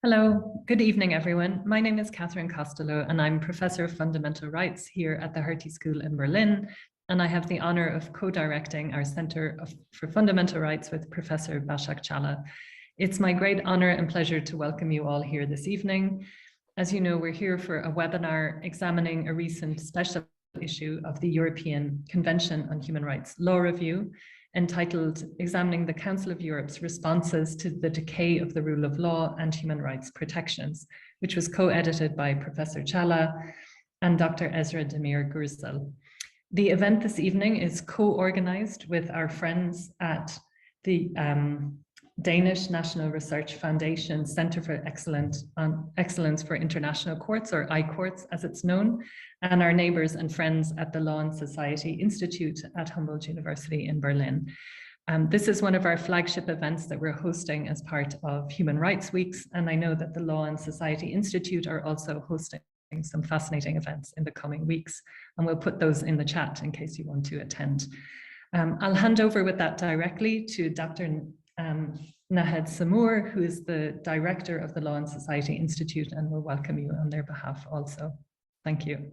Hello, good evening, everyone. My name is Catherine Costello, and I'm Professor of Fundamental Rights here at the Hertie School in Berlin. And I have the honor of co-directing our Center for Fundamental Rights with Professor Başak Çalı. It's my great honor and pleasure to welcome you all here this evening. As you know, we're here for a webinar examining a recent special issue of the European Convention on Human Rights Law Review, entitled Examining the Council of Europe's Responses to the Decay of the Rule of Law and Human Rights Protections, which was co-edited by Professor Çalı and Dr. Esra Demir-Gürsel. The event this evening is co-organized with our friends at the Danish National Research Foundation Centre for Excellence for International Courts, or I-Courts as it's known, and our neighbours and friends at the Law and Society Institute at Humboldt University in Berlin. This is one of our flagship events that we're hosting as part of Human Rights Weeks, and I know that the Law and Society Institute are also hosting some fascinating events in the coming weeks, and we'll put those in the chat in case you want to attend. I'll hand over with that directly to Dr. Nahed Samour, who is the director of the Law and Society Institute, and will welcome you on their behalf also. Thank you.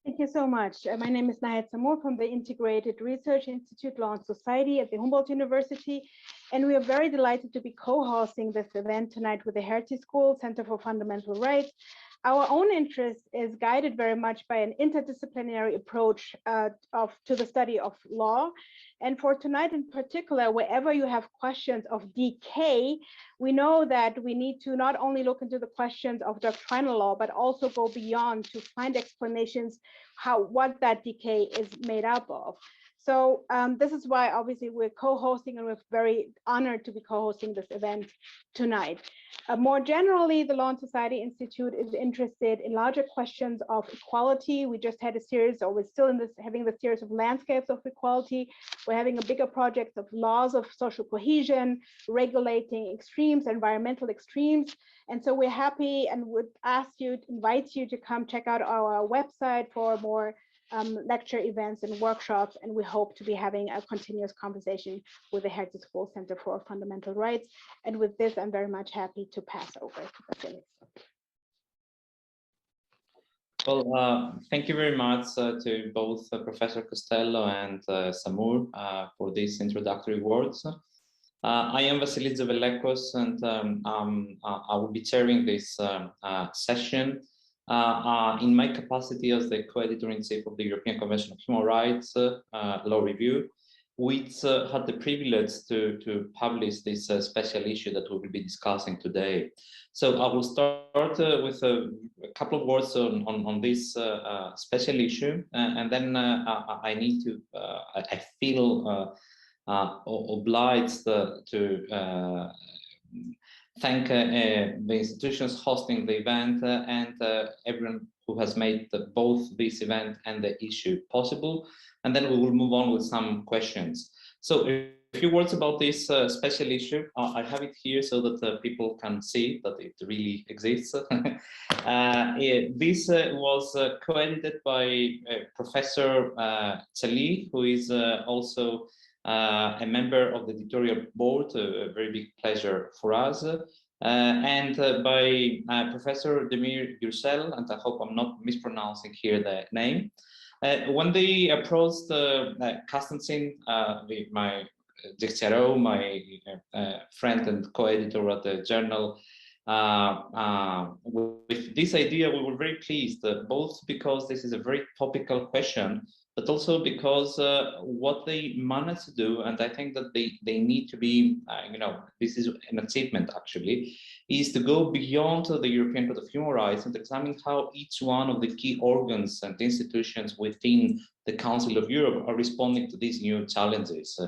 Thank you so much. My name is Nahed Samour from the Integrated Research Institute Law and Society at the Humboldt University, and we are very delighted to be co-hosting this event tonight with the Hertie School Centre for Fundamental Rights. Our own interest is guided very much by an interdisciplinary approach to the study of law. And for tonight in particular, wherever you have questions of decay, we know that we need to not only look into the questions of doctrinal law, but also go beyond to find explanations what that decay is made up of. So this is why obviously we're co-hosting, and we're very honored to be co-hosting this event tonight. More generally, the Law and Society Institute is interested in larger questions of equality. We just had a series, or we're still having the series of landscapes of equality. We're having a bigger project of laws of social cohesion, regulating extremes, environmental extremes. And so we're happy and would invite you to come check out our website for more lecture events and workshops, and we hope to be having a continuous conversation with the Hertie School Centre for Fundamental Rights. And with this, I'm very much happy to pass over to Phyllis. Well, thank you very much to both Professor Costello and Samour for these introductory words. I am Vasilis Zavelekos, and I will be chairing this session in my capacity as the co-editor-in-chief of the European Convention of Human Rights Law Review, which had the privilege to publish this special issue that we will be discussing today. So I will start with a couple of words on this special issue, and then I feel obliged to thank the institutions hosting the event and everyone who has made both this event and the issue possible. And then we will move on with some questions. So a few words about this special issue. I have it here so that people can see that it really exists. This was co-edited by Professor Çalı, who is also a member of the editorial board, a very big pleasure for us, and by Professor Demir-Gürsel, and I hope I'm not mispronouncing here the name. When they approached Constantin, my Dictero, my friend and co-editor at the journal, with this idea, we were very pleased, both because this is a very topical question, but also because what they managed to do, and I think that they need to be, this is an achievement actually, is to go beyond the European Court of Human Rights and examine how each one of the key organs and institutions within the Council of Europe are responding to these new challenges.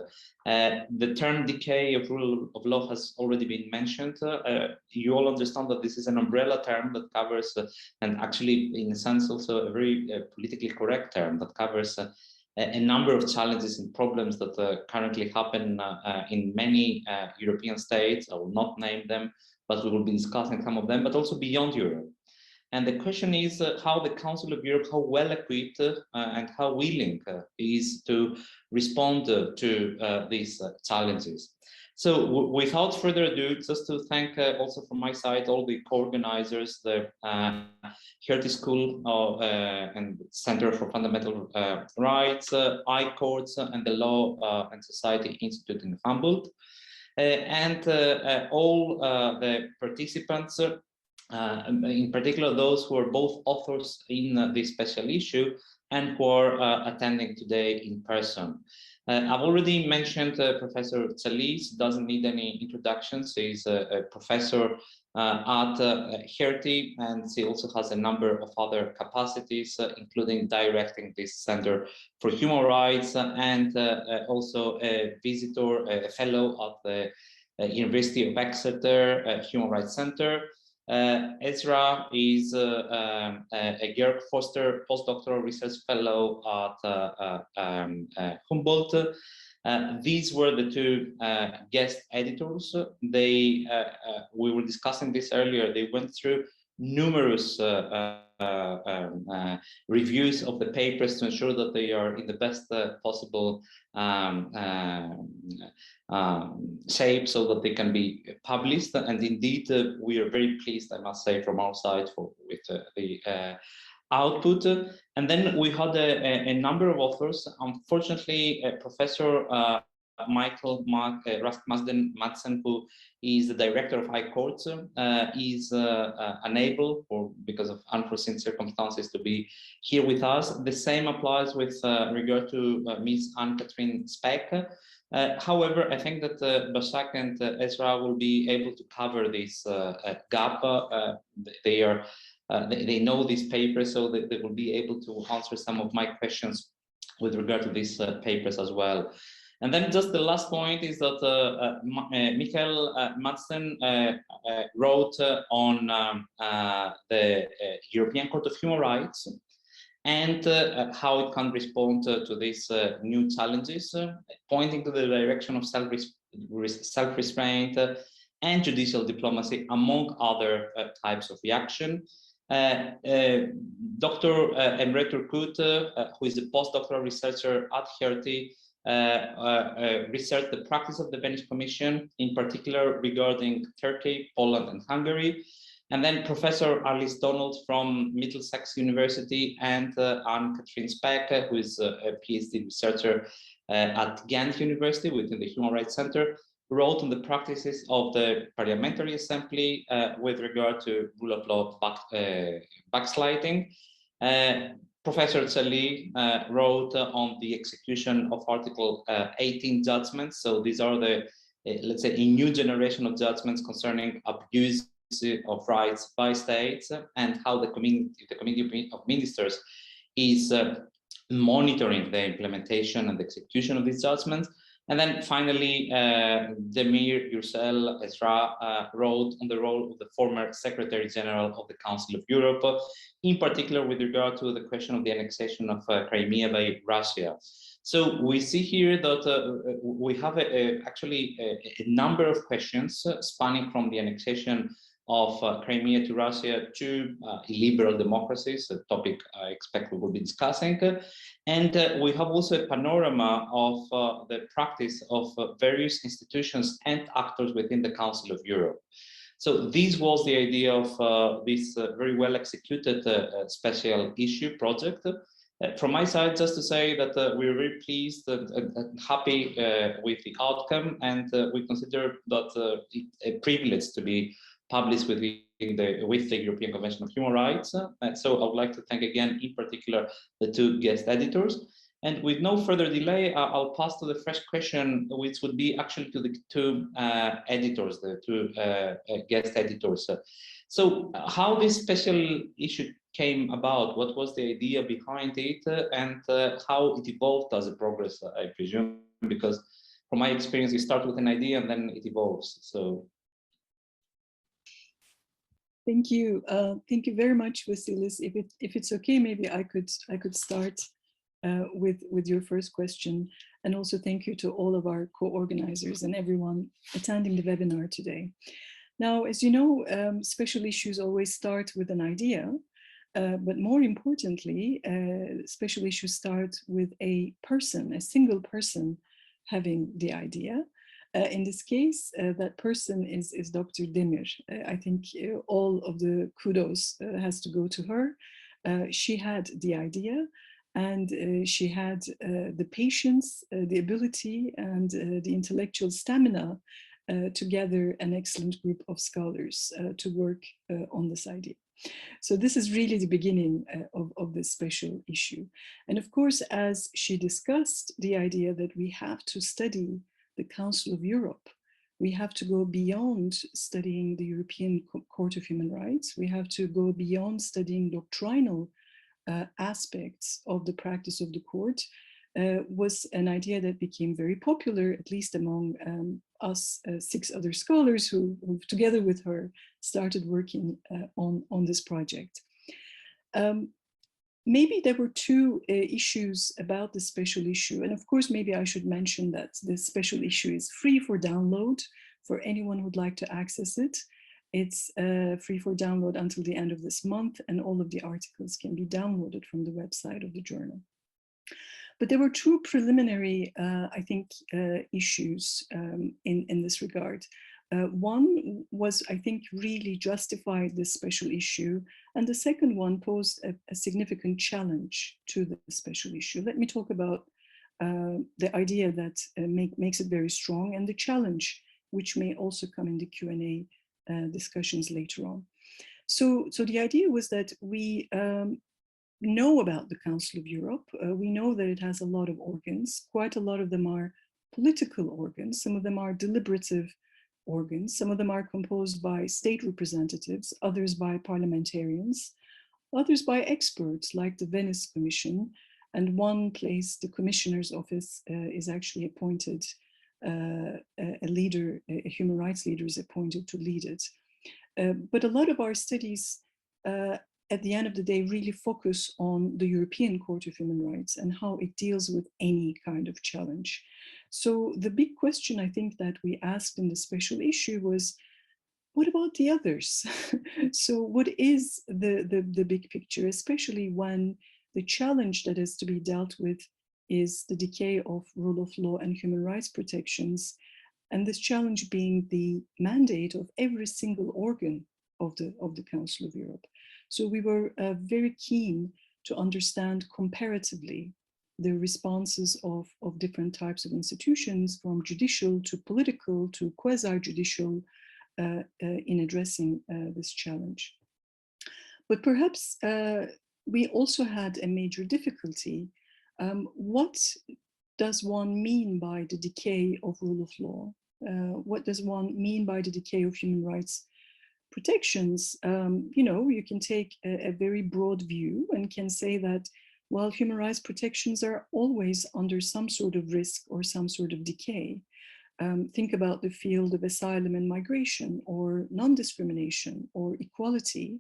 The term decay of rule of law has already been mentioned. You all understand that this is an umbrella term that covers, and actually in a sense also a very politically correct term that covers a number of challenges and problems that currently happen in many European states. I will not name them, but we will be discussing some of them, but also beyond Europe. And the question is how the Council of Europe, how well equipped and how willing is to respond to these challenges. So without further ado, just to thank also from my side all the co-organizers, the Hertie School and Center for Fundamental Rights, I-Courts, and the Law and Society Institute in Humboldt, and all the participants, in particular those who are both authors in this special issue and who are attending today in person. I've already mentioned Professor Çalı. Doesn't need any introductions. He's a professor at Hertie, and he also has a number of other capacities, including directing this Center for Human Rights, and also a visitor, a fellow at the University of Exeter Human Rights Center. Esra is a Georg Foster postdoctoral research fellow at Humboldt. These were the two guest editors. We were discussing this earlier. They went through numerous reviews of the papers to ensure that they are in the best possible shape so that they can be published. And indeed, we are very pleased, I must say, from our side with the output. And then we had a number of authors. Unfortunately, Professor Michael Rasmussen Madsen, who is the director of I-Courts, is unable, or because of unforeseen circumstances, to be here with us. The same applies with regard to Ms. Anne-Catherine Speck. However, I think that Başak and Esra will be able to cover this gap. They know these papers, so they will be able to answer some of my questions with regard to these papers as well. And then just the last point is that Michael Madsen wrote on the European Court of Human Rights and how it can respond to these new challenges, pointing to the direction of self-restraint and judicial diplomacy, among other types of reaction. Dr. Emre Turkut, who is a postdoctoral researcher at Hertie, researched the practice of the Venice Commission, in particular regarding Turkey, Poland, and Hungary. And then Professor Alice Donald from Middlesex University and Anne-Catherine Speck, who is a PhD researcher at Ghent University within the Human Rights Center, wrote on the practices of the Parliamentary Assembly with regard to rule of law backsliding. Professor Çalı wrote on the execution of Article 18 judgments. So these are the, let's say, a new generation of judgments concerning abuse of rights by states, and how the Committee of Ministers is monitoring the implementation and execution of these judgments. And then finally, Demir-Gürsel, Esra, wrote on the role of the former Secretary General of the Council of Europe, in particular with regard to the question of the annexation of Crimea by Russia. So we see here that we have actually a number of questions spanning from the annexation of Crimea to Russia to illiberal democracies, a topic I expect we will be discussing. And we have also a panorama of the practice of various institutions and actors within the Council of Europe. So this was the idea of this very well executed special issue project. From my side, just to say that we're very pleased and happy with the outcome, and we consider that it's a privilege to be published with the European Convention of Human Rights. So I would like to thank again, in particular, the two guest editors. And with no further delay, I'll pass to the first question, which would be actually to the two editors, the two guest editors. So how this special issue came about, what was the idea behind it, and how it evolved as a progress, I presume, because from my experience, you start with an idea and then it evolves. So. Thank you. Thank you very much, Vasilis. If it's okay, maybe I could start with your first question, and also thank you to all of our co-organizers and everyone attending the webinar today. Now, as you know, special issues always start with an idea, but more importantly, special issues start with a person, a single person having the idea. In this case, that person is Dr. Demir. I think all of the kudos has to go to her. She had the idea, and she had the patience, the ability, and the intellectual stamina to gather an excellent group of scholars to work on this idea. So this is really the beginning of this special issue. And of course, as she discussed the idea that we have to study the Council of Europe, we have to go beyond studying the European Court of Human Rights. We have to go beyond studying doctrinal aspects of the practice of the court, was an idea that became very popular, at least among us 6 other scholars who together with her started working on this project. Maybe there were 2 issues about the special issue. And of course, maybe I should mention that this special issue is free for download for anyone who'd like to access it. It's free for download until the end of this month, and all of the articles can be downloaded from the website of the journal. But there were 2 preliminary, I think, issues in this regard. One was, I think, really justified this special issue, and the second one posed a significant challenge to the special issue. Let me talk about the idea that makes it very strong, and the challenge, which may also come in the Q&A discussions later on. So the idea was that we know about the Council of Europe. We know that it has a lot of organs. Quite a lot of them are political organs. Some of them are deliberative organs. Some of them are composed by state representatives, others by parliamentarians, others by experts like the Venice Commission. And one place, the Commissioner's Office, is actually appointed, a leader, a human rights leader is appointed to lead it. But a lot of our studies at the end of the day really focus on the European Court of Human Rights and how it deals with any kind of challenge. So the big question I think that we asked in the special issue was, what about the others? So what is the big picture, especially when the challenge that is to be dealt with is the decay of rule of law and human rights protections, and this challenge being the mandate of every single organ of the Council of Europe. So we were very keen to understand comparatively the responses of different types of institutions, from judicial to political to quasi-judicial, in addressing this challenge. But perhaps we also had a major difficulty. What does one mean by the decay of rule of law? What does one mean by the decay of human rights protections? You know, you can take a very broad view and can say that, well, human rights protections are always under some sort of risk or some sort of decay. Think about the field of asylum and migration, or non-discrimination, or equality.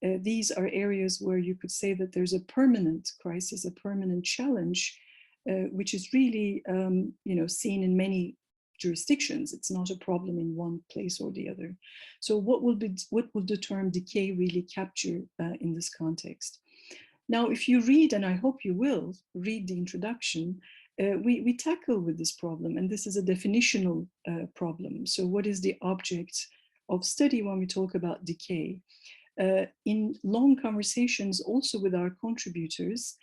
These are areas where you could say that there's a permanent crisis, a permanent challenge, which is really, you know, seen in many jurisdictions. It's not a problem in one place or the other. So what will the term decay really capture in this context? Now, if you read, and I hope you will read the introduction, we tackle with this problem, and this is a definitional problem. So what is the object of study when we talk about decay? In long conversations also with our contributors,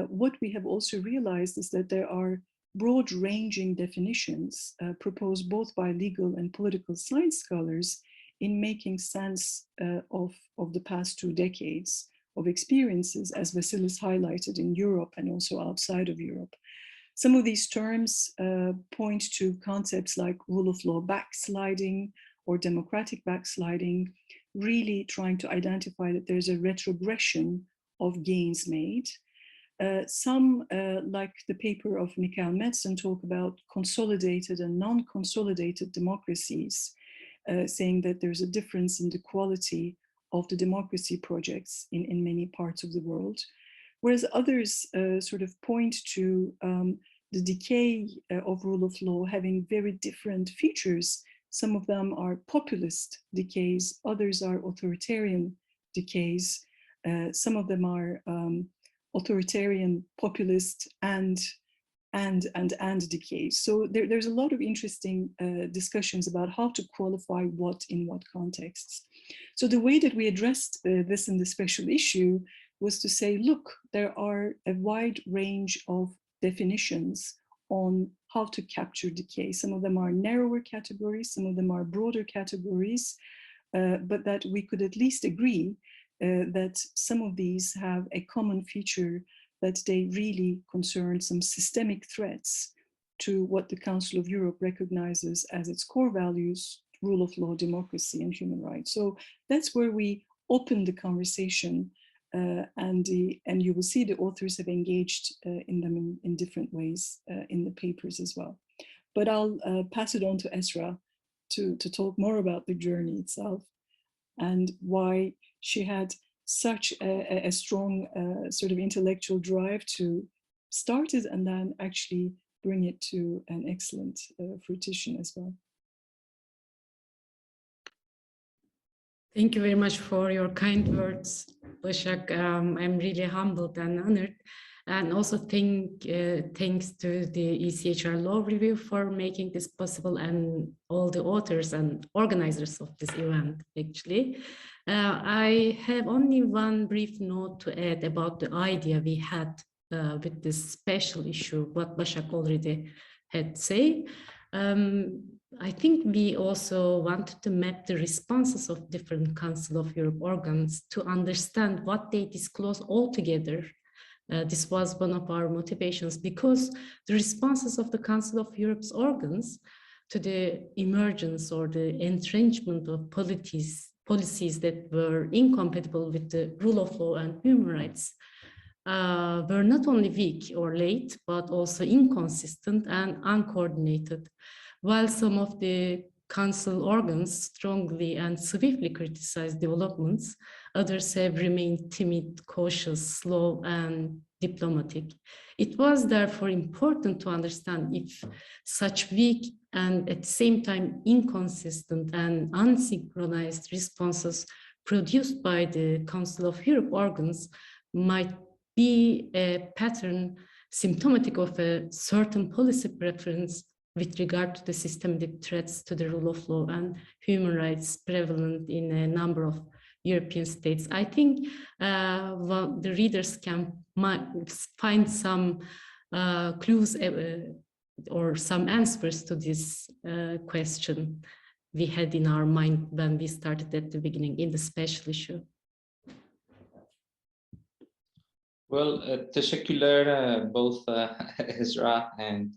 what we have also realized is that there are broad-ranging definitions proposed both by legal and political science scholars in making sense of the past 2 decades of experiences, as Vasilis highlighted, in Europe and also outside of Europe. Some of these terms point to concepts like rule of law backsliding or democratic backsliding, really trying to identify that there's a retrogression of gains made. Some, like the paper of Michael Metzen, talk about consolidated and non-consolidated democracies, saying that there's a difference in the quality of the democracy projects in many parts of the world. Whereas others sort of point to the decay of rule of law having very different features. Some of them are populist decays, others are authoritarian decays. Some of them are authoritarian, populist, and and decay. So there's a lot of interesting discussions about how to qualify what in what contexts. So the way that we addressed this in the special issue was to say, look, there are a wide range of definitions on how to capture decay. Some of them are narrower categories, some of them are broader categories, but that we could at least agree that some of these have a common feature, that they really concern some systemic threats to what the Council of Europe recognizes as its core values: rule of law, democracy, and human rights. So that's where we open the conversation, and you will see the authors have engaged in them in different ways in the papers as well. But I'll pass it on to Esra to talk more about the journey itself and why she had such a strong sort of intellectual drive to start it and then actually bring it to an excellent fruition as well. Thank you very much for your kind words, Başak. I'm really humbled and honored. And also thanks to the ECHR Law Review for making this possible, and all the authors and organizers of this event, actually. I have only one brief note to add about the idea we had with this special issue, what Başak already had said. I think we also wanted to map the responses of different Council of Europe organs to understand what they disclose altogether. This was one of our motivations, because the responses of the Council of Europe's organs to the emergence or the entrenchment of policies that were incompatible with the rule of law and human rights were not only weak or late, but also inconsistent and uncoordinated. While some of the Council organs strongly and swiftly criticized developments, others have remained timid, cautious, slow, and diplomatic. It was therefore important to understand if such weak and at the same time inconsistent and unsynchronized responses produced by the Council of Europe organs might be a pattern symptomatic of a certain policy preference with regard to the systemic threats to the rule of law and human rights prevalent in a number of European states. I think the readers can find some clues or some answers to this question we had in our mind when we started at the beginning in the special issue. Well, teşekkürler both Esra and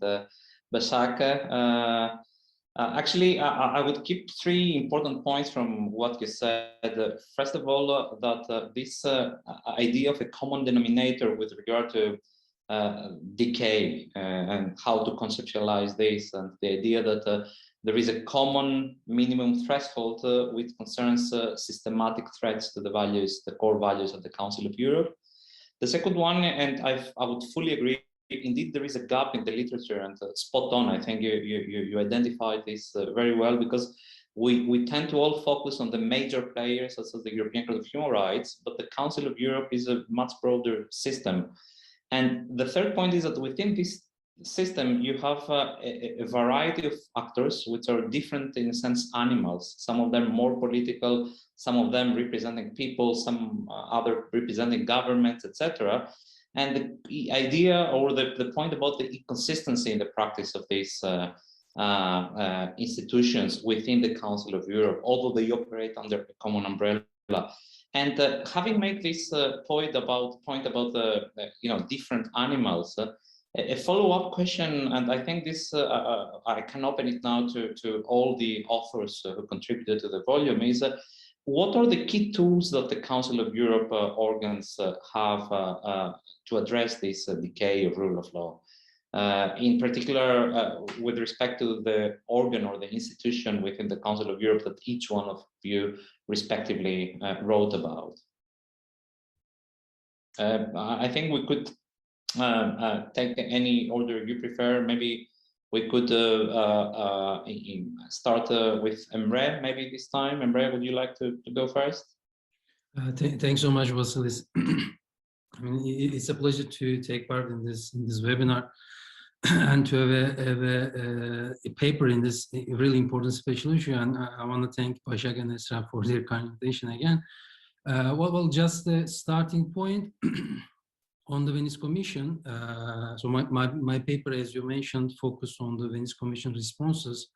Başak. Actually, I would keep three important points from what you said. First of all, that this idea of a common denominator with regard to decay and how to conceptualize this, and the idea that there is a common minimum threshold which concerns systematic threats to the values, the core values of the Council of Europe. The second one, and I would fully agree, indeed there is a gap in the literature, and spot on. I think you identified this very well, because we tend to all focus on the major players such as the European Court of Human Rights, but the Council of Europe is a much broader system. And the third point is that within this system you have a variety of actors which are different, in a sense, animals, some of them more political, some of them representing people, some other representing governments, etc. And the idea, or the point about the inconsistency in the practice of these institutions within the Council of Europe, although they operate under a common umbrella. And having made this point about the different animals, a follow-up question, and I think this I can open it now to all the authors who contributed to the volume, is what are the key tools that the Council of Europe organs have to address this decay of rule of law? In particular, with respect to the organ or the institution within the Council of Europe that each one of you respectively wrote about. I think we could take any order you prefer. Maybe we could start with Emre, maybe this time. Emre, would you like to go first? Thanks so much, Vasilis. I mean, it's a pleasure to take part in this webinar. and to have a paper in this really important special issue. And I want to thank Başak and Esra for their kind invitation again. Well, just the starting point on the Venice Commission. So my paper, as you mentioned, focused on the Venice Commission responses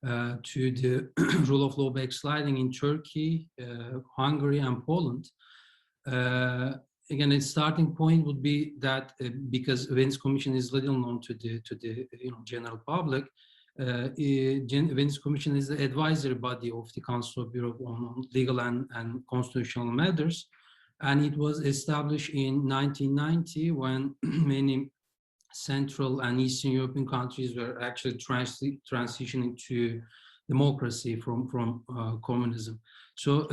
to the rule of law backsliding in Turkey, Hungary, and Poland. Again, its starting point would be that because Venice Commission is little known to the general public, Venice Commission is the advisory body of the Council of Europe on legal and constitutional matters, and it was established in 1990 when many Central and Eastern European countries were actually transitioning to democracy from communism. So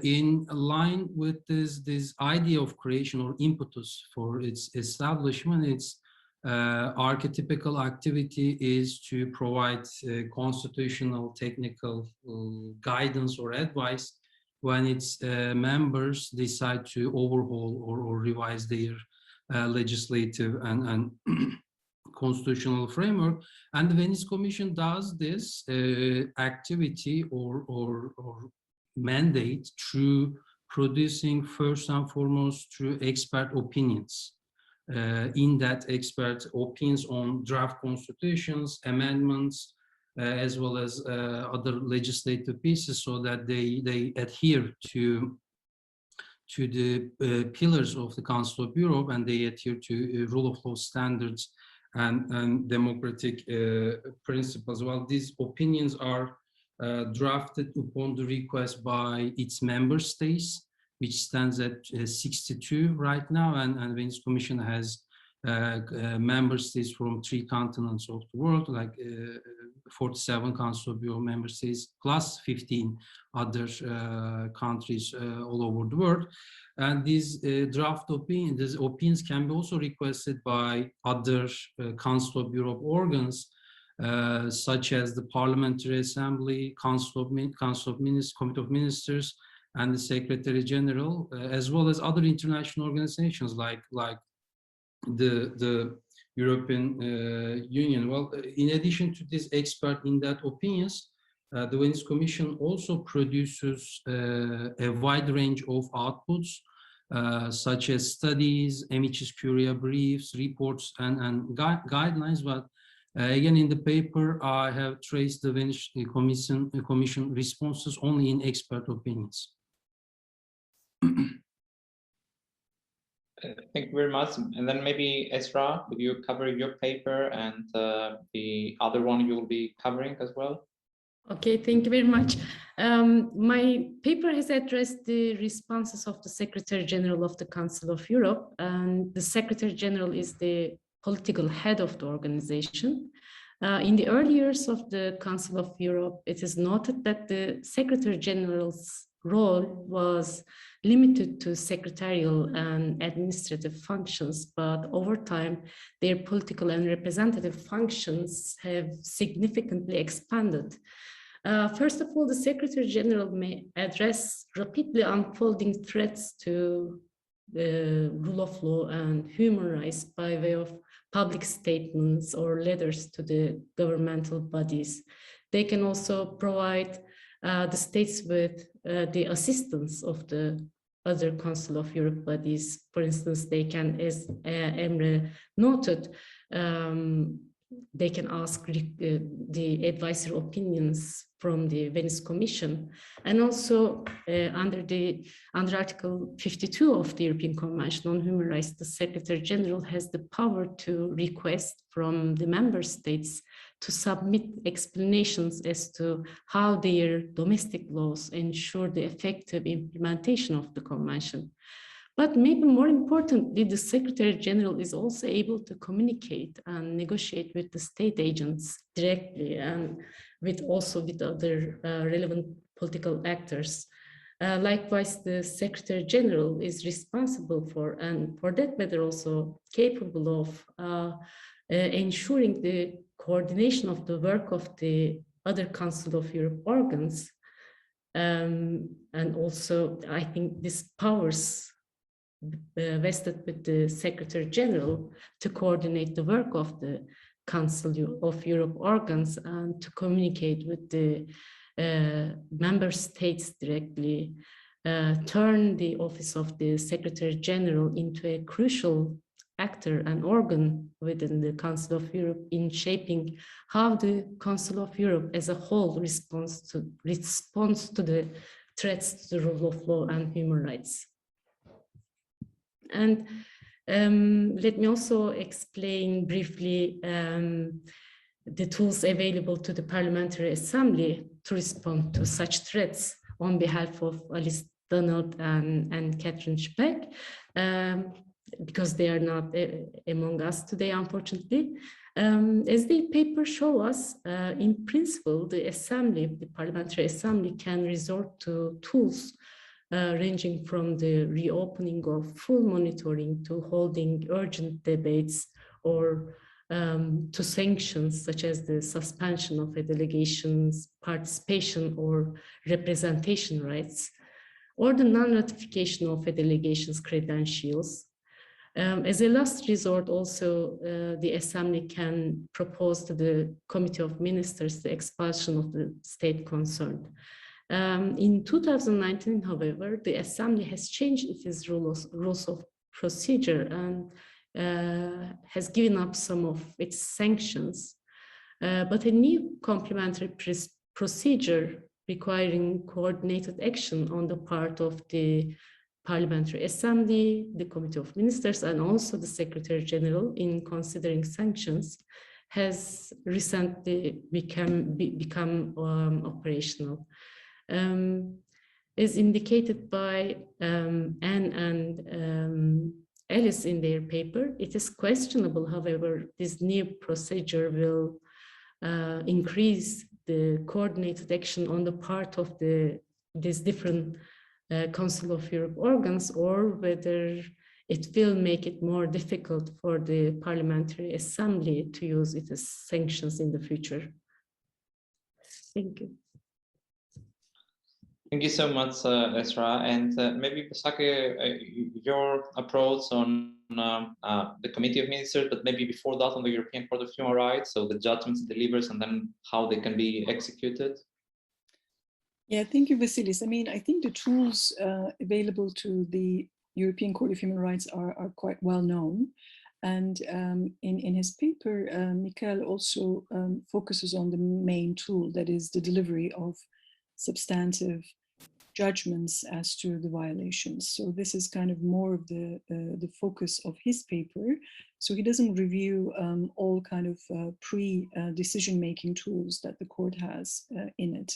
in line with this idea of creation or impetus for its establishment, its archetypical activity is to provide constitutional technical guidance or advice when its members decide to overhaul or revise their legislative and constitutional framework. And the Venice Commission does this activity or mandate through producing first and foremost through expert opinions. In that expert opinions on draft constitutions, amendments, as well as other legislative pieces, so that they adhere to the pillars of the Council of Europe, and they adhere to rule of law standards and democratic principles. Well, these opinions are drafted upon the request by its member states, which stands at 62 right now, and Venice Commission has member states from 3 continents of the world, like 47 Council of Europe member states, plus 15 other countries all over the world. And these draft opinions, these opinions can be also requested by other Council of Europe organs, such as the Parliamentary Assembly, Council of Ministers, Committee of Ministers, and the Secretary General, as well as other international organizations like the European Union. Well, in addition to this expert in that opinions, the Venice Commission also produces a wide range of outputs, such as studies, amicus curiae briefs, reports, and guidelines. But again, in the paper, I have traced the Venice Commission responses only in expert opinions. Thank you very much. And then maybe Esra, would you cover your paper and the other one you will be covering as well? Okay, thank you very much. My paper has addressed the responses of the Secretary General of the Council of Europe, and the Secretary General is the political head of the organization. In the early years of the Council of Europe, it is noted that the Secretary General's role was limited to secretarial and administrative functions, but over time, their political and representative functions have significantly expanded. First of all, the Secretary General may address rapidly unfolding threats to the rule of law and human rights by way of public statements or letters to the governmental bodies. They can also provide the states with the assistance of the other Council of Europe bodies. For instance, they can, as Emre noted, they can ask the advisory opinions from the Venice Commission, and also under Article 52 of the European Convention on Human Rights, the Secretary General has the power to request from the member states to submit explanations as to how their domestic laws ensure the effective implementation of the convention. But maybe more importantly, the Secretary General is also able to communicate and negotiate with the state agents directly, and also with other relevant political actors. Likewise, the Secretary General is responsible for, and for that matter also capable of ensuring the coordination of the work of the other Council of Europe organs. And also, I think this powers vested with the Secretary General to coordinate the work of the Council of Europe organs and to communicate with the member states directly, turn the office of the Secretary General into a crucial actor and organ within the Council of Europe in shaping how the Council of Europe as a whole responds to the threats to the rule of law and human rights. And let me also explain briefly the tools available to the Parliamentary Assembly to respond to such threats on behalf of Alice Donald and Catherine Speck, because they are not among us today, unfortunately. As the paper shows us, in principle, the Parliamentary Assembly can resort to tools ranging from the reopening of full monitoring to holding urgent debates or to sanctions such as the suspension of a delegation's participation or representation rights, or the non-ratification of a delegation's credentials. As a last resort, also, the Assembly can propose to the Committee of Ministers the expulsion of the state concerned. In 2019, however, the Assembly has changed its rules of procedure and has given up some of its sanctions, but a new complementary procedure requiring coordinated action on the part of the Parliamentary Assembly, the Committee of Ministers, and also the Secretary General in considering sanctions has recently become operational. As indicated by Anne and Alice in their paper, it is questionable, however, this new procedure will increase the coordinated action on the part of these different Council of Europe organs, or whether it will make it more difficult for the Parliamentary Assembly to use it as sanctions in the future. Thank you. Thank you so much, Esra. And maybe, Başak, your approach on the Committee of Ministers, but maybe before that on the European Court of Human Rights, so the judgments it delivers and then how they can be executed. Yeah, thank you, Vasilis. I mean, I think the tools available to the European Court of Human Rights are quite well known. And in his paper, Mikael also focuses on the main tool, that is the delivery of substantive judgments as to the violations. So this is kind of more of the focus of his paper. So he doesn't review all kind of pre-decision-making tools that the court has in it.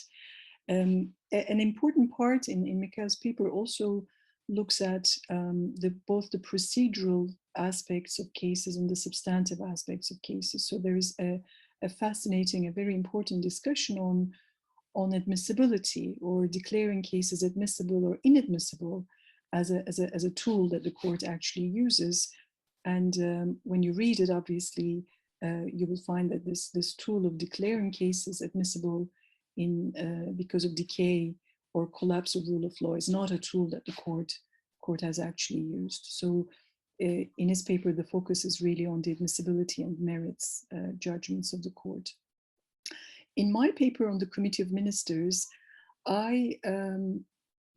An important part in Mikael's paper also looks at both the procedural aspects of cases and the substantive aspects of cases. So there is a fascinating, a very important discussion on admissibility, or declaring cases admissible or inadmissible as a tool that the court actually uses. And when you read it, obviously, you will find that this tool of declaring cases admissible because of decay or collapse of rule of law is not a tool that the court has actually used. So in his paper, the focus is really on the admissibility and merits judgments of the court. In my paper on the Committee of Ministers, I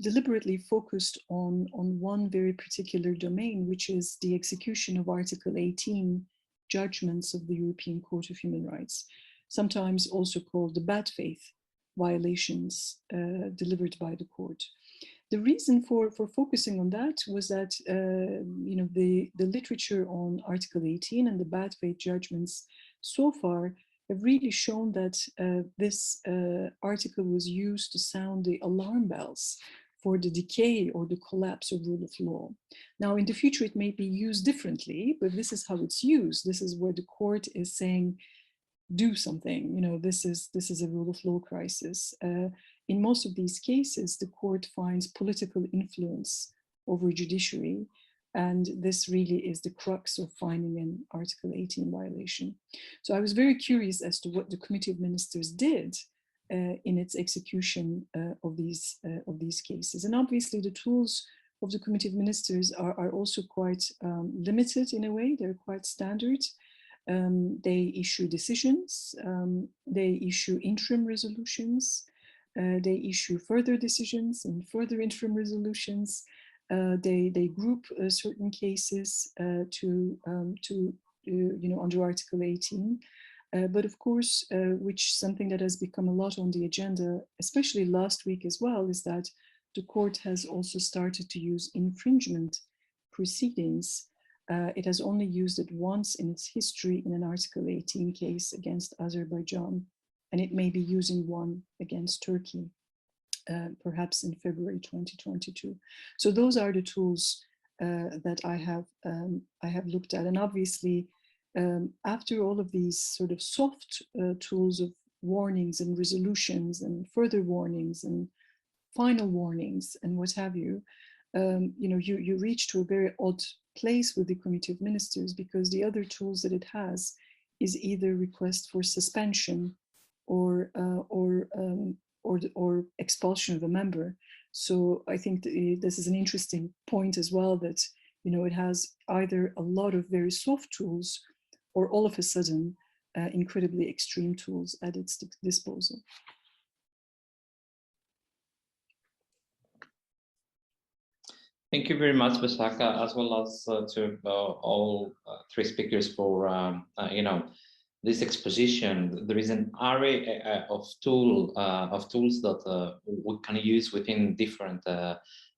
deliberately focused on one very particular domain, which is the execution of Article 18 judgments of the European Court of Human Rights, sometimes also called the bad faith violations delivered by the court. The reason for focusing on that was that the literature on Article 18 and the bad faith judgments so far have really shown that this article was used to sound the alarm bells for the decay or the collapse of rule of law. Now, in the future, it may be used differently, but this is how it's used. This is where the court is saying, do something, this is a rule of law crisis. In most of these cases, the court finds political influence over judiciary, and this really is the crux of finding an Article 18 violation. So I was very curious as to what the Committee of Ministers did in its execution of these cases. And obviously the tools of the Committee of Ministers are also quite limited in a way. They're quite standard. They issue decisions, they issue interim resolutions, they issue further decisions and further interim resolutions. They group certain cases under Article 18. But of course, which something that has become a lot on the agenda, especially last week as well, is that the court has also started to use infringement proceedings. It has only used it once in its history in an Article 18 case against Azerbaijan, and it may be using one against Turkey, perhaps in February 2022. So those are the tools that I have looked at, and obviously, after all of these sort of soft tools of warnings and resolutions and further warnings and final warnings and what have you, you reach to a very odd place with the Committee of Ministers, because the other tools that it has is either request for suspension or expulsion of a member. So I think this is an interesting point as well, that it has either a lot of very soft tools, or all of a sudden, incredibly extreme tools at its disposal. Thank you very much, Başak, as well as to all three speakers for this exposition. There is an array of tools that we can use within different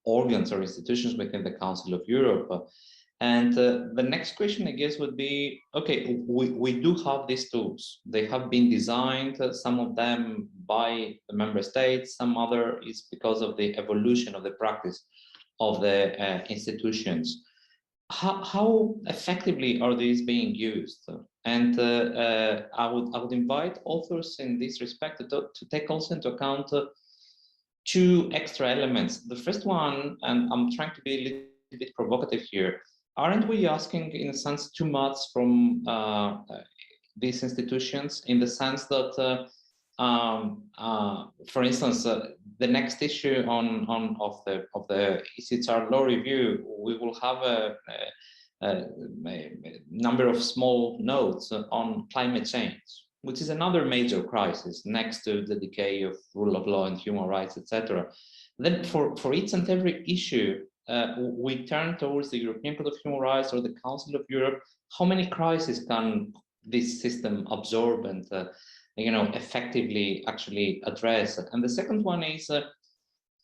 organs or institutions within the Council of Europe. And the next question, I guess, would be, okay, we do have these tools. They have been designed, some of them by the member states, some other is because of the evolution of the practice of the institutions. How effectively are these being used? And I would invite authors in this respect to take also into account two extra elements. The first one, and I'm trying to be a little bit provocative here, aren't we asking, in a sense, too much from these institutions, in the sense that, for instance, the next issue of the ECHR law review, we will have a number of small notes on climate change, which is another major crisis next to the decay of rule of law and human rights, etc. Then for each and every issue, we turn towards the European Court of Human Rights or the Council of Europe. How many crises can this system absorb and effectively actually address? And the second one is,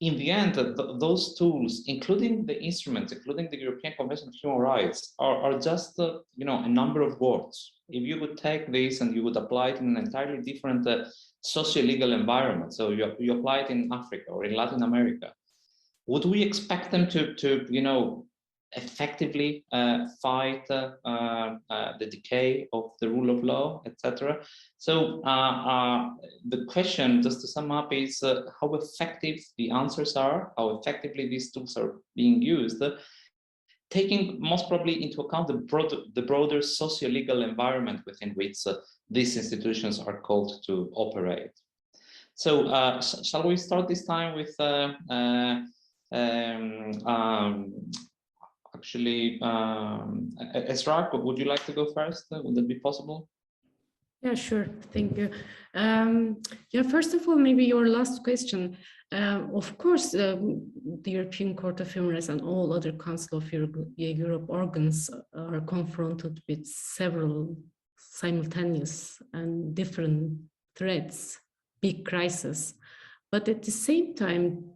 in the end, those tools, including the instruments, including the European Convention of Human Rights, are just a number of words. If you would take this and you would apply it in an entirely different socio-legal environment, so you apply it in Africa or in Latin America, would we expect them to effectively fight the decay of the rule of law, etc.? So the question, just to sum up, is how effective the answers are, how effectively these tools are being used, taking most probably into account the broader socio-legal environment within which these institutions are called to operate. So shall we start this time with Esra, would you like to go first? Would that be possible? Yeah, sure. Thank you. Yeah, first of all, maybe your last question. Of course, the European Court of Human Rights and all other Council of Europe organs are confronted with several simultaneous and different threats, big crises. But at the same time,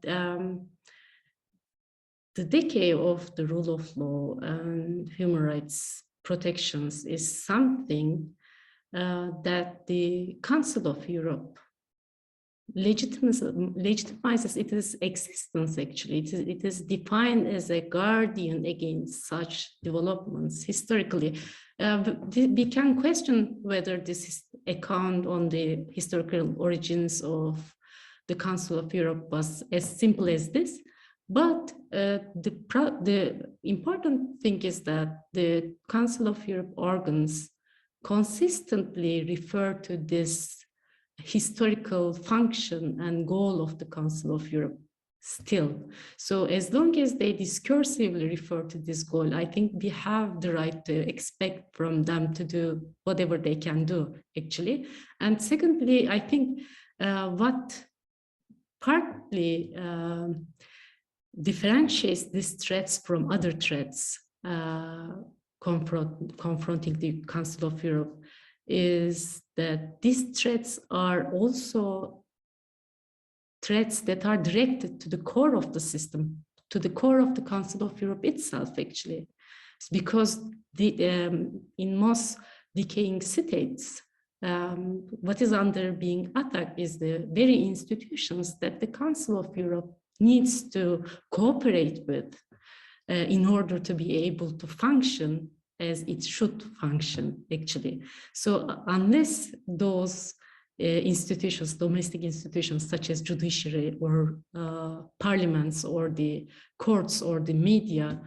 the decay of the rule of law and human rights protections is something that the Council of Europe legitimizes its existence, actually. It is defined as a guardian against such developments historically. We can question whether this account on the historical origins of the Council of Europe was as simple as this. But the important thing is that the Council of Europe organs consistently refer to this historical function and goal of the Council of Europe still. So as long as they discursively refer to this goal, I think we have the right to expect from them to do whatever they can do, actually. And secondly, I think what partly differentiates these threats from other threats confronting the Council of Europe is that these threats are also threats that are directed to the core of the system, to the core of the Council of Europe itself, actually. It's because in most decaying states, what is under being attacked is the very institutions that the Council of Europe needs to cooperate with in order to be able to function as it should function, actually. So unless those institutions, domestic institutions such as judiciary or parliaments or the courts or the media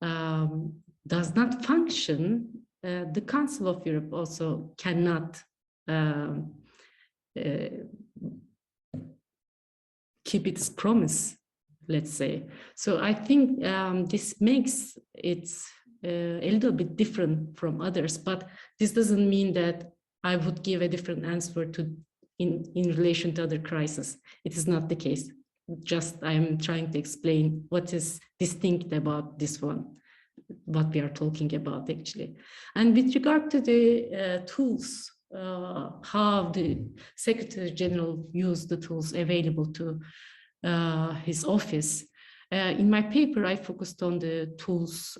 does not function, the Council of Europe also cannot keep its promise, let's say. So I think this makes it a little bit different from others, but this doesn't mean that I would give a different answer to in relation to other crises. It is not the case. Just I'm trying to explain what is distinct about this one, what we are talking about actually. And with regard to the tools, how the Secretary General used the tools available to his office. In my paper, I focused on the tools,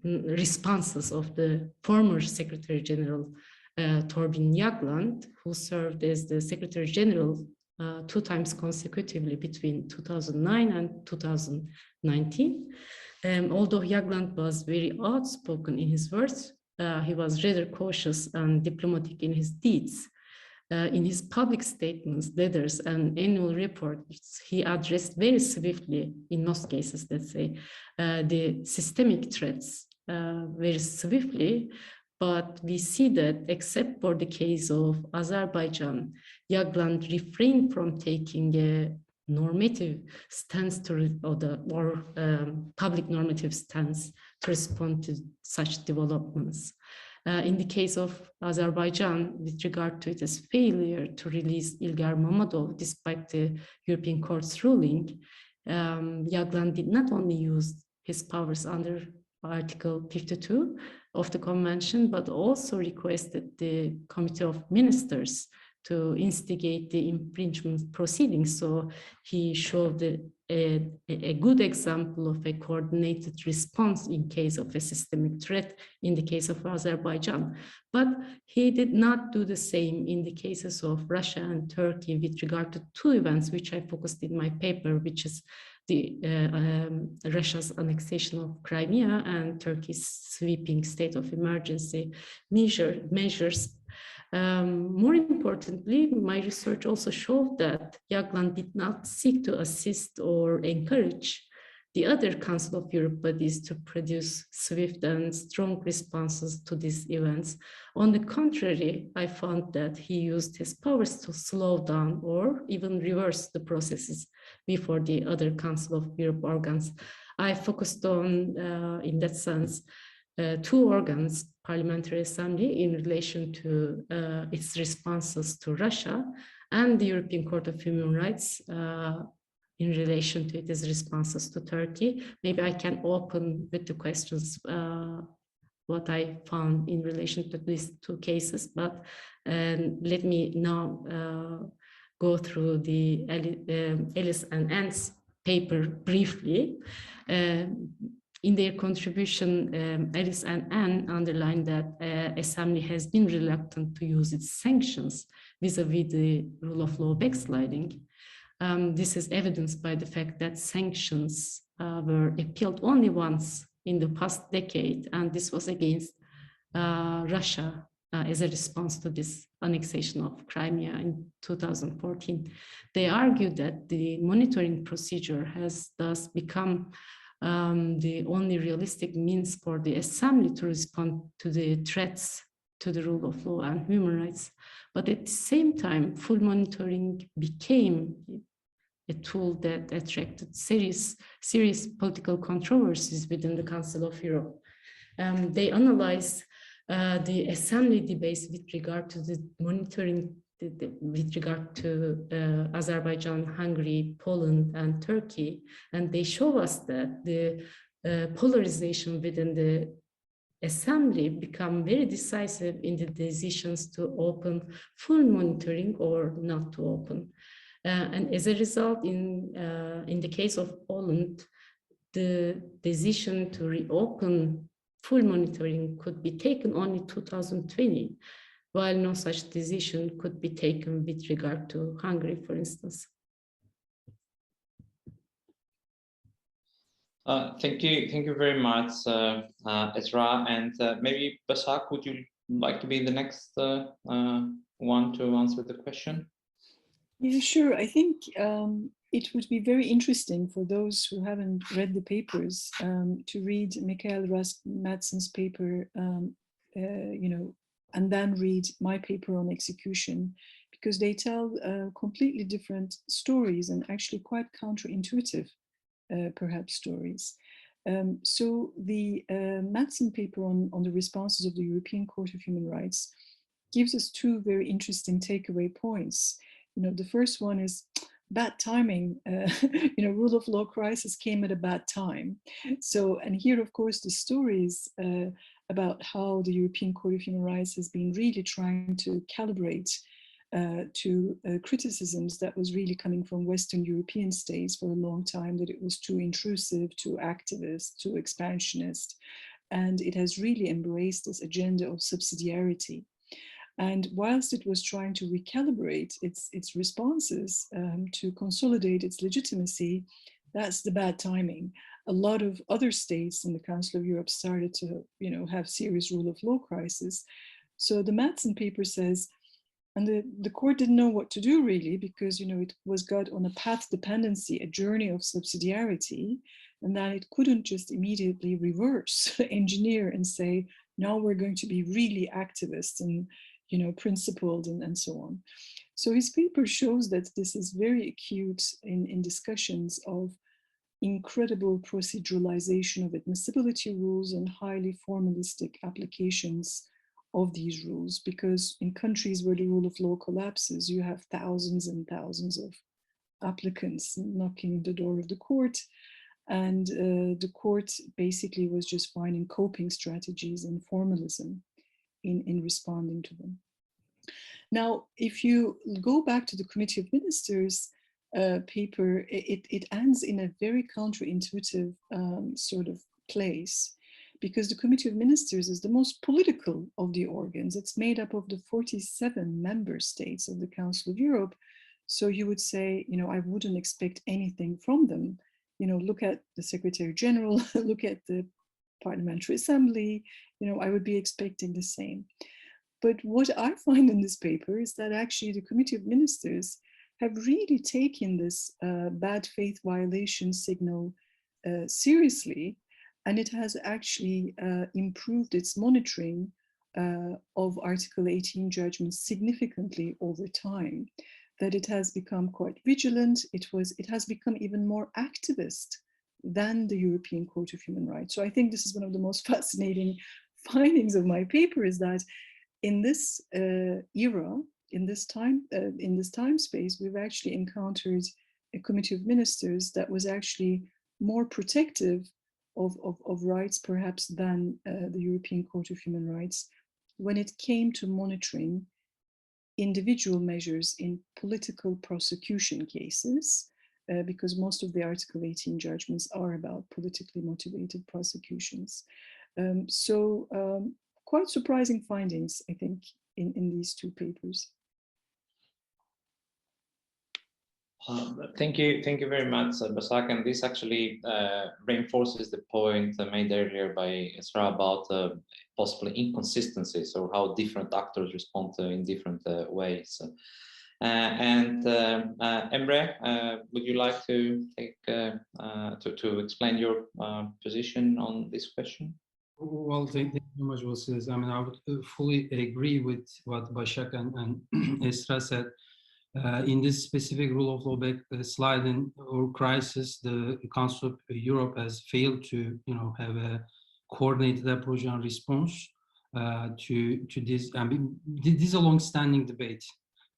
responses of the former Secretary General, Thorbjørn Jagland, who served as the Secretary General 2 times consecutively between 2009 and 2019. Although Jagland was very outspoken in his words, he was rather cautious and diplomatic in his deeds. In his public statements, letters, and annual reports, he addressed very swiftly, in most cases, let's say, the systemic threats very swiftly. But we see that, except for the case of Azerbaijan, Jagland refrained from taking a normative stance public normative stance to respond to such developments. In the case of Azerbaijan, with regard to its failure to release Ilgar Mammadov, despite the European Court's ruling, Jagland did not only use his powers under Article 52 of the Convention, but also requested the Committee of Ministers to instigate the infringement proceedings. So he showed a good example of a coordinated response in case of a systemic threat in the case of Azerbaijan. But he did not do the same in the cases of Russia and Turkey with regard to 2 events, which I focused in my paper, which is the Russia's annexation of Crimea and Turkey's sweeping state of emergency measures. More importantly, my research also showed that Jagland did not seek to assist or encourage the other Council of Europe bodies to produce swift and strong responses to these events. On the contrary, I found that he used his powers to slow down or even reverse the processes before the other Council of Europe organs. I focused on, in that sense, 2 organs, Parliamentary Assembly in relation to its responses to Russia, and the European Court of Human Rights in relation to its responses to Turkey. Maybe I can open with the questions what I found in relation to these 2 cases, but let me now go through the Ellis and Ann's paper briefly. In their contribution, Ellis and Ann underlined that Assembly has been reluctant to use its sanctions vis-a-vis the rule of law backsliding. This is evidenced by the fact that sanctions were appealed only once in the past decade, and this was against Russia as a response to this annexation of Crimea in 2014. They argued that the monitoring procedure has thus become the only realistic means for the Assembly to respond to the threats to the rule of law and human rights. But at the same time, full monitoring became a tool that attracted serious political controversies within the Council of Europe. They analyzed the assembly debates with regard to the monitoring, with regard to Azerbaijan, Hungary, Poland, and Turkey, and they show us that the polarization within the assembly become very decisive in the decisions to open full monitoring or not to open. And as a result, in the case of Poland, the decision to reopen full monitoring could be taken only 2020, while no such decision could be taken with regard to Hungary, for instance. Thank you very much, Esra. And maybe Başak, would you like to be the next one to answer the question? Yeah, sure. I think it would be very interesting for those who haven't read the papers to read Michael Madsen's paper, and then read my paper on execution, because they tell completely different stories and actually quite counterintuitive, perhaps, stories. So the Madsen paper on the responses of the European Court of Human Rights gives us two very interesting takeaway points. The first one is bad timing. Rule of law crisis came at a bad time. So, and here, of course, the stories about how the European Court of Human Rights has been really trying to calibrate to criticisms that was really coming from Western European states for a long time, that it was too intrusive, too activist, too expansionist. And it has really embraced this agenda of subsidiarity. And whilst it was trying to recalibrate its responses to consolidate its legitimacy, that's the bad timing. A lot of other states in the Council of Europe started to, have serious rule of law crisis. So the Madsen paper says, and the court didn't know what to do really, because, it was got on a path dependency, a journey of subsidiarity, and that it couldn't just immediately reverse engineer and say, now we're going to be really activist and principled and so on. So his paper shows that this is very acute in discussions of incredible proceduralization of admissibility rules and highly formalistic applications of these rules, because in countries where the rule of law collapses, you have thousands and thousands of applicants knocking the door of the court, and the court basically was just finding coping strategies and formalism in responding to them. Now, if you go back to the Committee of Ministers paper, it ends in a very counterintuitive sort of place, because the Committee of Ministers is the most political of the organs. It's made up of the 47 member states of the Council of Europe. So you would say, I wouldn't expect anything from them. Look at the Secretary General, look at the Parliamentary Assembly, I would be expecting the same. But what I find in this paper is that actually the Committee of Ministers have really taken this bad faith violation signal seriously, and it has actually improved its monitoring of Article 18 judgments significantly over time, that it has become quite vigilant, it has become even more activist than the European Court of Human Rights. So I think this is one of the most fascinating findings of my paper, is that in this era, in this time space, we've actually encountered a Committee of Ministers that was actually more protective of rights perhaps than the European Court of Human Rights when it came to monitoring individual measures in political prosecution cases, because most of the Article 18 judgments are about politically motivated prosecutions. Quite surprising findings, I think, in these two papers. Thank you very much, Başak. And this actually reinforces the point made earlier by Esra about possible inconsistencies, or how different actors respond in different ways. Emre, would you like to take to explain your position on this question? Well, thank you very much, Vasilis. I mean, I would fully agree with what Başak and Esra said. In this specific rule of law backsliding or crisis, the Council of Europe has failed to, have a coordinated approach and response to this. I mean, this is a long-standing debate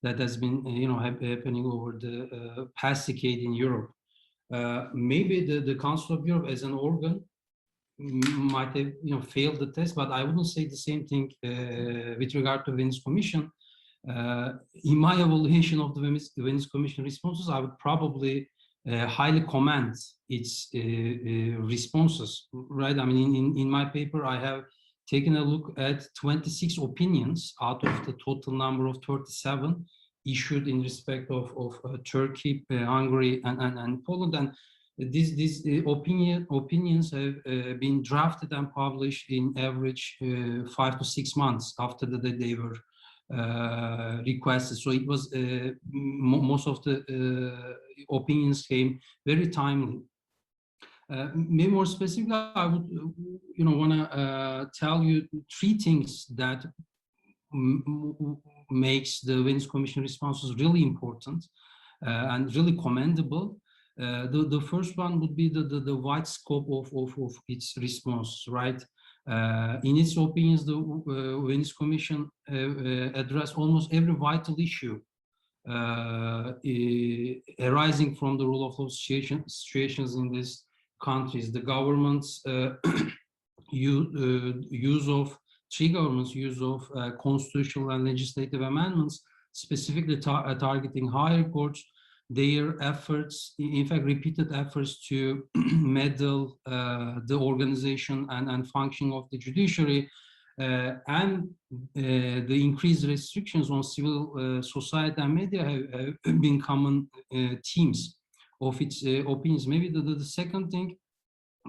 that has been, happening over the past decade in Europe. Maybe the Council of Europe as an organ might have, failed the test, but I wouldn't say the same thing with regard to Venice Commission. In my evaluation of the Venice Commission responses, I would probably highly commend its responses, right? I mean, in my paper, I have taken a look at 26 opinions out of the total number of 37 issued in respect of Turkey, Hungary, and Poland. And these opinions have been drafted and published in average 5 to 6 months after they were requested. So it was most of the opinions came very timely. Maybe more specifically, I would want to tell you 3 things that makes the Venice Commission responses really important and really commendable. The first one would be the wide scope of its response, right? In its opinions, the Venice Commission addressed almost every vital issue arising from the rule of law situations in these countries. The government's use of constitutional and legislative amendments, specifically targeting higher courts, their efforts, in fact, repeated efforts to meddle the organization and functioning of the judiciary, and the increased restrictions on civil society and media have been common themes of its opinions. Maybe the second thing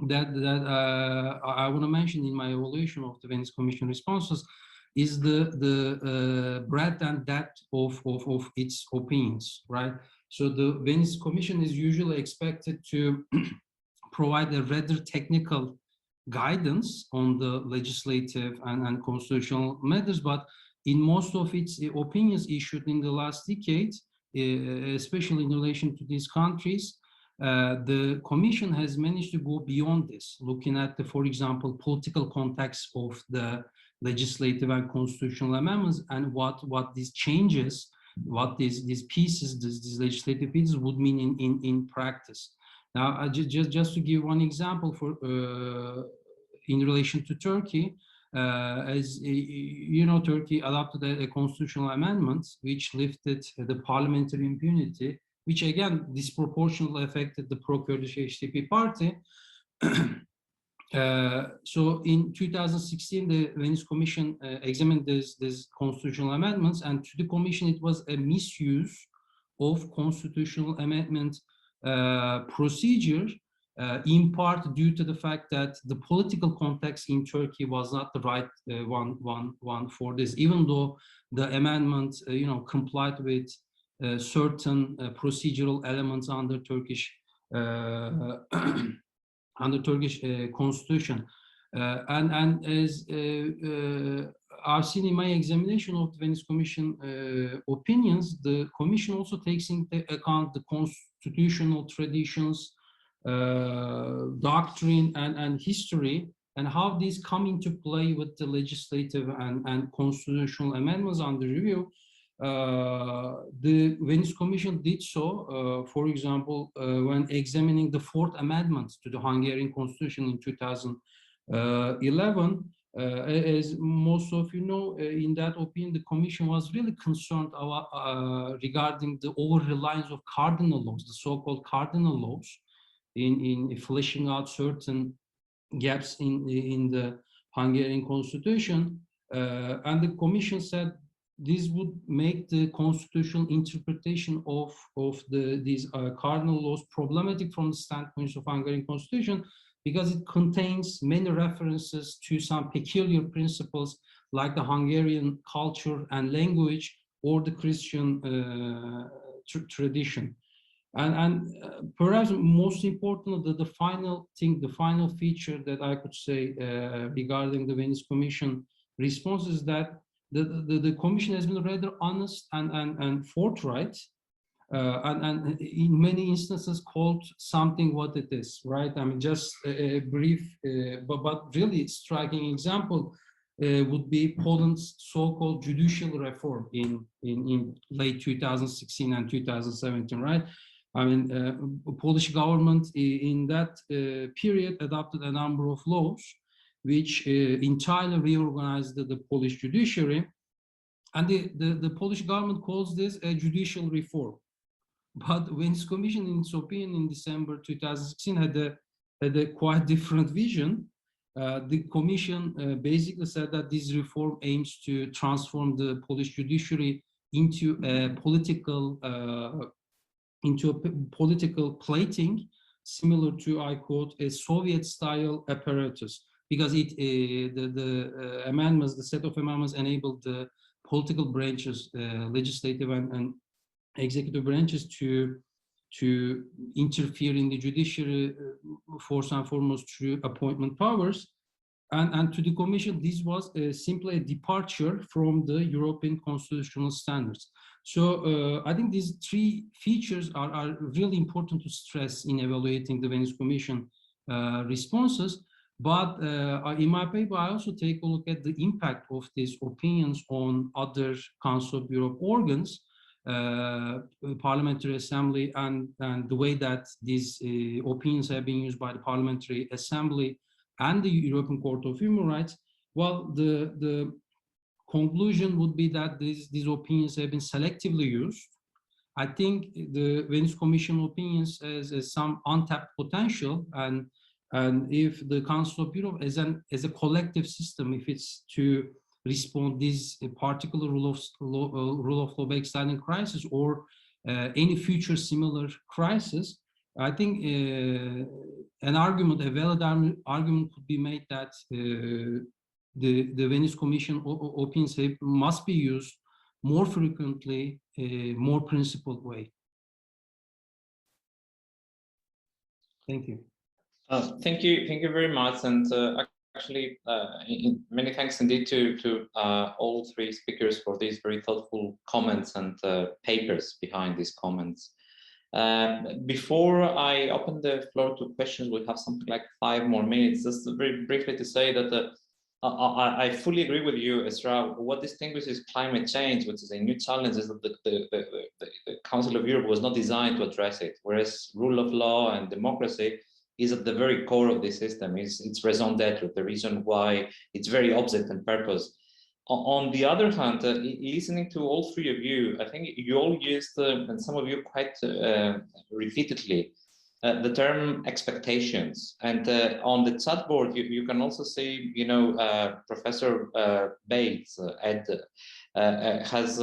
that I want to mention in my evaluation of the Venice Commission responses is the breadth and depth of its opinions, right? So the Venice Commission is usually expected to provide a rather technical guidance on the legislative and constitutional matters, but in most of its opinions issued in the last decade, especially in relation to these countries, the Commission has managed to go beyond this, looking at the, for example, political context of the legislative and constitutional amendments and what these changes, what these pieces, these legislative pieces would mean in practice. Now, just to give one example for in relation to Turkey, as you know, Turkey adopted a constitutional amendment which lifted the parliamentary impunity, which again disproportionately affected the pro-Kurdish HDP party. So in 2016, the Venice Commission examined these constitutional amendments, and to the Commission it was a misuse of constitutional amendment procedure, in part due to the fact that the political context in Turkey was not the right one for this, even though the amendment complied with certain procedural elements under Turkish constitution, and as I've seen in my examination of the Venice Commission opinions, the Commission also takes into account the constitutional traditions, doctrine, and history, and how these come into play with the legislative and constitutional amendments under review. The Venice Commission did so, for example, when examining the 4th Amendment to the Hungarian Constitution in 2011. As most of you know, in that opinion, the Commission was really concerned regarding the over-reliance of cardinal laws, the so-called cardinal laws, in fleshing out certain gaps in the Hungarian Constitution. And the Commission said this would make the constitutional interpretation of these cardinal laws problematic from the standpoint of Hungarian Constitution, because it contains many references to some peculiar principles like the Hungarian culture and language or the Christian tradition. And perhaps most importantly, the final thing, the final feature that I could say regarding the Venice Commission response is that the Commission has been rather honest and forthright and in many instances called something what it is, right? I mean, just a brief, but really striking example would be Poland's so-called judicial reform in late 2016 and 2017, right? I mean, Polish government in that period adopted a number of laws which entirely reorganized the Polish judiciary, and the Polish government calls this a judicial reform. But the Venice Commission, in its opinion, in December 2016, had a quite different vision. The Commission basically said that this reform aims to transform the Polish judiciary into a political plating, similar to, I quote, a Soviet-style apparatus, because the amendments, the set of amendments, enabled the political branches, legislative and executive branches, to interfere in the judiciary, first and foremost through appointment powers. And to the Commission, this was simply a departure from the European constitutional standards. So I think these three features are really important to stress in evaluating the Venice Commission responses. But in my paper, I also take a look at the impact of these opinions on other Council of Europe organs, Parliamentary Assembly, and the way that these opinions have been used by the Parliamentary Assembly and the European Court of Human Rights. Well, the conclusion would be that these opinions have been selectively used. I think the Venice Commission opinions has some untapped potential, and if the Council of Europe as a collective system, if it's to respond this particular rule of law backsliding crisis or any future similar crisis, I think a valid argument could be made that the Venice Commission opinions must be used more frequently, a more principled way. Thank you. Thank you very much, and actually, many thanks indeed to all three speakers for these very thoughtful comments and papers behind these comments. Before I open the floor to questions, we have something like 5 more minutes. Just very briefly to say that I fully agree with you, Esra. What distinguishes climate change, which is a new challenge, is that the Council of Europe was not designed to address it, whereas rule of law and democracy is at the very core of this system. It's raison d'etre, the reason why it's very object and purpose. On the other hand, listening to all three of you, I think you all used, and some of you quite repeatedly, the term expectations. And on the chat board, you can also see, Professor Bates, Ed, has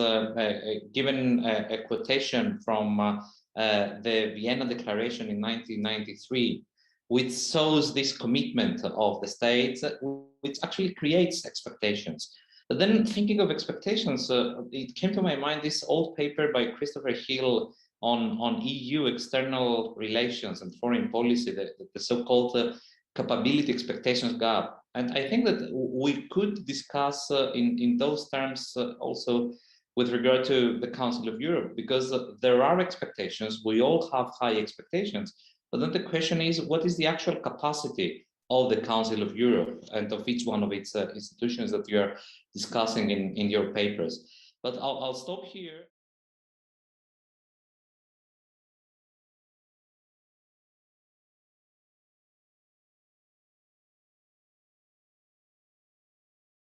given a quotation from the Vienna Declaration in 1993, which shows this commitment of the states, which actually creates expectations. But then thinking of expectations, it came to my mind this old paper by Christopher Hill on EU external relations and foreign policy, the so-called capability expectations gap. And I think that we could discuss in those terms also with regard to the Council of Europe, because there are expectations, we all have high expectations, but then the question is, what is the actual capacity of the Council of Europe and of each one of its institutions that you are discussing in your papers? But I'll stop here.